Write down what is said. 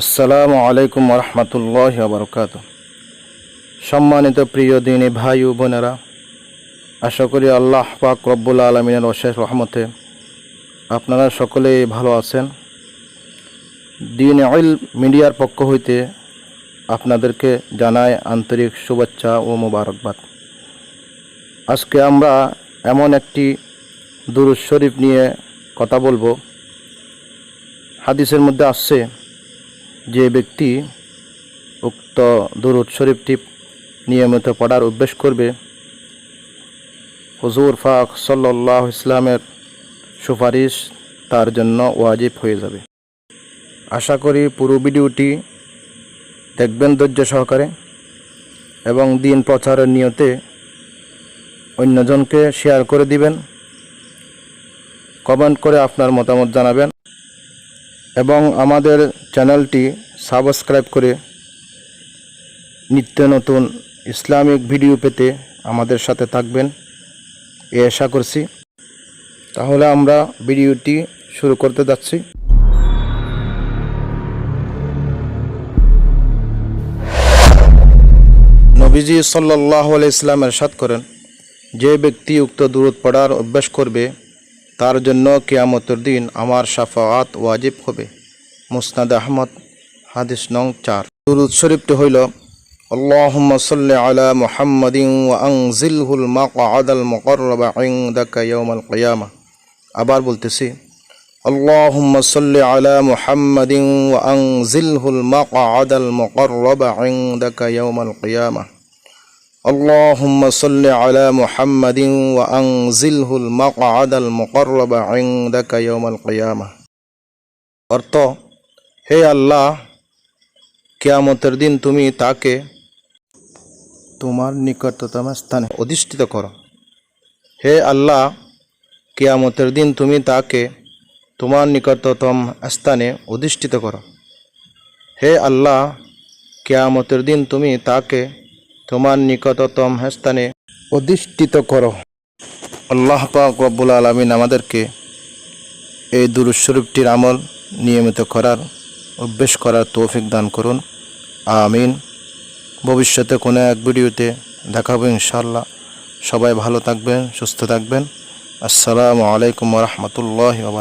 আসসালামু আলাইকুম রহমতুল্লাহি ওয়া বারাকাতুহু। সম্মানিত প্রিয় দিনী ভাই ও বোনেরা, আশা করি আল্লাহ পাক রব্বুল আলামিনের অশেষ রহমতে আপনারা সকলেই ভালো আছেন। দ্বীন ইলম মিডিয়ার পক্ষ হইতে আপনাদেরকে জানাই আন্তরিক শুভেচ্ছা ও মোবারকবাদ। আজকে আমরা এমন একটি দুরূদ শরীফ নিয়ে কথা বলবো। হাদিসের মধ্যে আসছে, যে ব্যক্তি উক্ত দুরূদ শরীফটি নিয়মিত পড়ার অভ্যাস করবে, হুজুর পাক সাল্লাল্লাহু আলাইহি ওয়াসাল্লামের সুপারিশ তার জন্য ওয়াজিব হয়ে যাবে। আশা করি পুরো ভিডিওটি দেখবেন ধৈর্য সহকারে এবং দিন প্রচারের নিয়তে অন্যজনকে শেয়ার করে দিবেন। কমেন্ট করে আপনার মতামত জানাবেন এবং আমাদের চ্যানেলটি সাবস্ক্রাইব করে নিত্য নতুন ইসলামিক ভিডিও পেতে আমাদের সাথে থাকবেন এ আশা করছি। তাহলে আমরা ভিডিওটি শুরু করতে যাচ্ছি। নবীজি সাল্লাল্লাহু আলাইহি ওয়াসাল্লাম ইরশাদ করেন, যে ব্যক্তি উক্ত দুরূদ পড়ার অভ্যাস করবে তার জন্য কিয়ামতের দিন আমার শাফাআত ওয়াজিব হবে। মুসনাদ আহমদ, হাদিস নং 4। দুরূদ শরীফটি হইল, আল্লাহুম্মা সাল্লি আলা মুহাম্মাদিন ওয়া আনজিলহুল মাকআদাল মুকাররাবা ইনদাকা ইয়াউমাল কিয়ামাহ। আবার বলতেছি, আল্লাহুম্মা সাল্লি আলা মুহাম্মাদিন ওয়া আনজিলহুল মাকআদাল মুকাররাবা ইনদাকা ইয়াউমাল কিয়ামাহ। আল্লাহুম্মা সাল্লি আলা মুহাম্মাদিন ওয়া আনজিলহুল মাকআদাল মুকাররাবা ইনদাকা ইয়াউমাল কিয়ামাহ। অর্থ, হে আল্লাহ, কিয়ামতের দিন তুমি তাকে তোমার নিকটতম স্থানে অধিষ্ঠিত করো। হে আল্লাহ, কিয়ামতের দিন তুমি তাকে তোমার নিকটতম স্থানে অধিষ্ঠিত করো। হে আল্লাহ, কিয়ামতের দিন তুমি তাকে তোমার নিকটতম স্থানে অধিষ্ঠিত করো। আল্লাহ পাক রব্বুল আলামিন আমাদেরকে এই দুরূদ শরীফটির আমল নিয়মিত করার অভ্যাস করার তৌফিক দান করুন, আমিন। ভবিষ্যতে কোনো এক ভিডিওতে দেখা হবে ইনশাআল্লাহ। সবাই ভালো থাকবেন, সুস্থ থাকবেন। আসসালামু আলাইকুম ওয়া রাহমাতুল্লাহি ওয়া বারাকাতুহু।